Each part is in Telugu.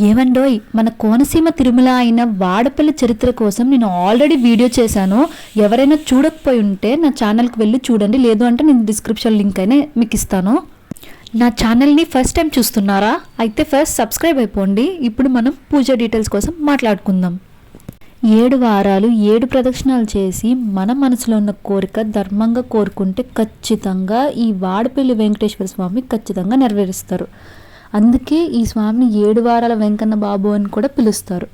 ఏమండోయ్, మన కోనసీమ తిరుమల అయిన వాడపల్లి చరిత్ర కోసం నేను ఆల్రెడీ వీడియో చేశాను. ఎవరైనా చూడకపోయి ఉంటే నా ఛానల్కి వెళ్ళి చూడండి, లేదు అంటే నేను డిస్క్రిప్షన్ లింక్ అయినా మీకు ఇస్తాను. నా ఛానల్ని ఫస్ట్ టైం చూస్తున్నారా? అయితే ఫస్ట్ సబ్స్క్రైబ్ అయిపోండి. ఇప్పుడు మనం పూజ డీటెయిల్స్ కోసం మాట్లాడుకుందాం. 7 వారాలు 7 ప్రదక్షిణాలు చేసి మన మనసులో ఉన్న కోరిక ధర్మంగా కోరుకుంటే ఖచ్చితంగా ఈ వాడపల్లి వెంకటేశ్వర స్వామి ఖచ్చితంగా నెరవేరుస్తారు. అందుకే ఈ స్వామిని 7 వారాల వెంకన్న బాబు అని కూడా పిలుస్తారు.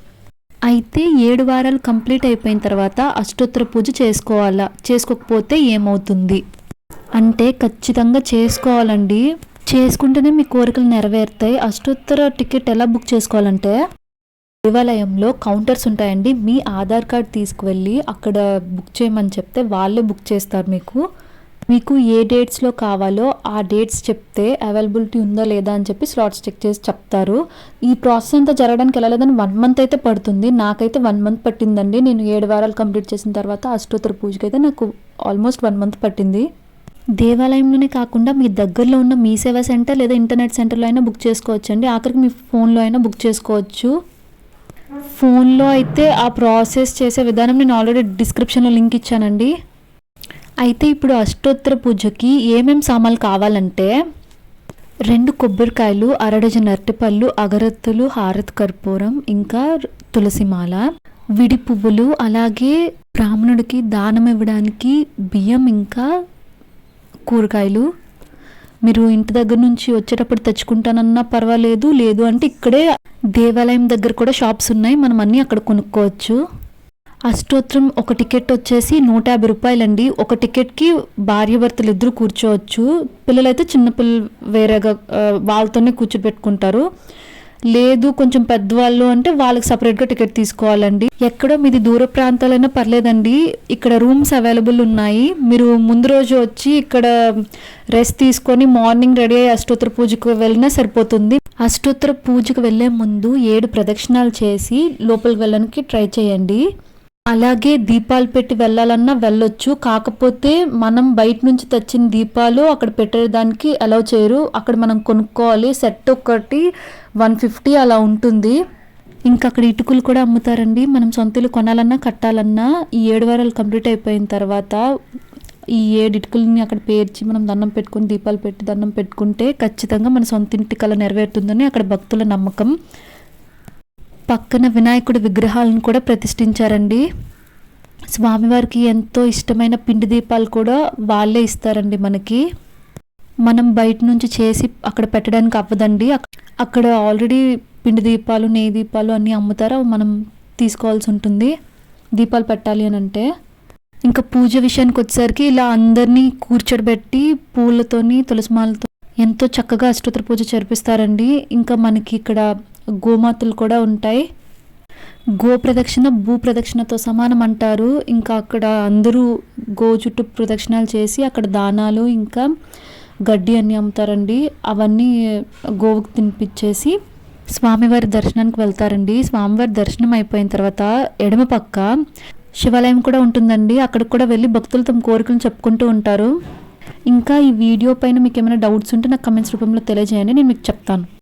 అయితే 7 వారాలు కంప్లీట్ అయిపోయిన తర్వాత అష్టోత్తర పూజ చేసుకోవాలా? చేసుకోకపోతే ఏమవుతుంది అంటే ఖచ్చితంగా చేసుకోవాలండి. చేసుకుంటేనే మీ కోరికలు నెరవేరుతాయి. అష్టోత్తర టికెట్ ఎలా బుక్ చేసుకోవాలంటే దేవాలయంలో కౌంటర్స్ ఉంటాయండి. మీ ఆధార్ కార్డ్ తీసుకువెళ్ళి అక్కడ బుక్ చేయమని చెప్తే వాళ్ళే బుక్ చేస్తారు. మీకు ఏ డేట్స్లో కావాలో ఆ డేట్స్ చెప్తే అవైలబిలిటీ ఉందా లేదా అని చెప్పి స్లాట్స్ చెక్ చేసి చెప్తారు. ఈ ప్రాసెస్ అంతా జరగడానికి ఎలా లేదని 1 మంత్ అయితే పడుతుంది. నాకైతే 1 మంత్ పట్టిందండి. నేను 7 వారాలు కంప్లీట్ చేసిన తర్వాత అష్టోత్తర పూజకి అయితే నాకు ఆల్మోస్ట్ 1 మంత్ పట్టింది. దేవాలయంలోనే కాకుండా మీ దగ్గరలో ఉన్న మీ సేవా సెంటర్ లేదా ఇంటర్నెట్ సెంటర్లో అయినా బుక్ చేసుకోవచ్చు అండి. ఆఖరికి మీ ఫోన్లో అయినా బుక్ చేసుకోవచ్చు. ఫోన్లో అయితే ఆ ప్రాసెస్ చేసే విధానం నేను ఆల్రెడీ డిస్క్రిప్షన్లో లింక్ ఇచ్చానండి. అయితే ఇప్పుడు అష్టోత్తర పూజకి ఏమేమి సామాన్లు కావాలంటే 2 కొబ్బరికాయలు, 1/2 డజన్ అరటిపళ్ళు, అగరత్తులు, హారతి కర్పూరం, ఇంకా తులసిమాల, విడి పువ్వులు, అలాగే బ్రాహ్మణుడికి దానం ఇవ్వడానికి బియ్యం, ఇంకా కూరగాయలు. మీరు ఇంటి దగ్గర నుంచి వచ్చేటప్పుడు తెచ్చుకుంటానన్నా పర్వాలేదు, లేదు అంటే ఇక్కడే దేవాలయం దగ్గర కూడా షాప్స్ ఉన్నాయి, మనం అన్నీ అక్కడ కొనుక్కోవచ్చు. అష్టోత్తరం ఒక టికెట్ వచ్చేసి 150 రూపాయలండి. ఒక టికెట్కి భార్యాభర్తలు ఇద్దరు కూర్చోవచ్చు. పిల్లలైతే చిన్నపిల్లలు వేరేగా వాళ్ళతోనే కూర్చోబెట్టుకుంటారు. లేదు కొంచెం పెద్దవాళ్ళు అంటే వాళ్ళకి సపరేట్గా టికెట్ తీసుకోవాలండి. ఎక్కడో మీది దూర ప్రాంతాలైనా పర్లేదండి, ఇక్కడ రూమ్స్ అవైలబుల్ ఉన్నాయి. మీరు ముందు రోజు వచ్చి ఇక్కడ రెస్ట్ తీసుకొని మార్నింగ్ రెడీ అయ్యి అష్టోత్తర పూజకు వెళ్ళినా సరిపోతుంది. అష్టోత్తర పూజకు వెళ్ళే ముందు 7 ప్రదక్షిణాలు చేసి లోపలికి వెళ్ళడానికి ట్రై చేయండి. అలాగే దీపాలు పెట్టి వెళ్ళాలన్నా వెళ్ళొచ్చు. కాకపోతే మనం బయట నుంచి తెచ్చిన దీపాలు అక్కడ పెట్టేదానికి అలౌ చేయరు. అక్కడ మనం కొనుక్కోవాలి. సెట్ ఒకటి 150 అలా ఉంటుంది. ఇంకా అక్కడ ఇటుకలు కూడా అమ్ముతారండి. మనం సొంత ఇల్లు కొనాలన్నా కట్టాలన్నా ఈ 7 వారాలు కంప్లీట్ అయిపోయిన తర్వాత ఈ 7 ఇటుకలని అక్కడ పేర్చి మనం దండం పెట్టుకుని దీపాలు పెట్టి దండం పెట్టుకుంటే ఖచ్చితంగా మన సొంత ఇంటి కల నెరవేరుతుందని అక్కడ భక్తుల నమ్మకం. పక్కన వినాయకుడి విగ్రహాలను కూడా ప్రతిష్ఠించారండి. స్వామివారికి ఎంతో ఇష్టమైన పిండి దీపాలు కూడా వాళ్ళే ఇస్తారండి మనకి. మనం బయట నుంచి చేసి అక్కడ పెట్టడానికి అవ్వదండి. అక్కడ ఆల్రెడీ పిండి దీపాలు, నెయ్యి దీపాలు అన్నీ అమ్ముతారు. మనం తీసుకోవాల్సి ఉంటుంది దీపాలు పెట్టాలి అని అంటే. ఇంకా పూజ విషయానికి వచ్చేసరికి ఇలా అందరినీ కూర్చోబెట్టి పూలతోని తులసిమాలతో ఎంతో చక్కగా అష్టోత్తర పూజ జరిపిస్తారండి. ఇంకా మనకి ఇక్కడ గోమాతలు కూడా ఉంటాయి. గో ప్రదక్షిణ భూ ప్రదక్షిణతో సమానం అంటారు. ఇంకా అక్కడ అందరూ గో చుట్టూ ప్రదక్షిణాలు చేసి అక్కడ దానాలు ఇంకా గడ్డి అన్నీ అమ్ముతారండి. అవన్నీ గోవుకు తినిపించేసి స్వామివారి దర్శనానికి వెళ్తారండి. స్వామివారి దర్శనం అయిపోయిన తర్వాత ఎడమ పక్క శివాలయం కూడా ఉంటుందండి. అక్కడికి కూడా వెళ్ళి భక్తులు తమ కోరికలను చెప్పుకుంటూ ఉంటారు. ఇంకా ఈ వీడియో పైన మీకు ఏమైనా డౌట్స్ ఉంటే నాకు కమెంట్స్ రూపంలో తెలియజేయండి, నేను మీకు చెప్తాను.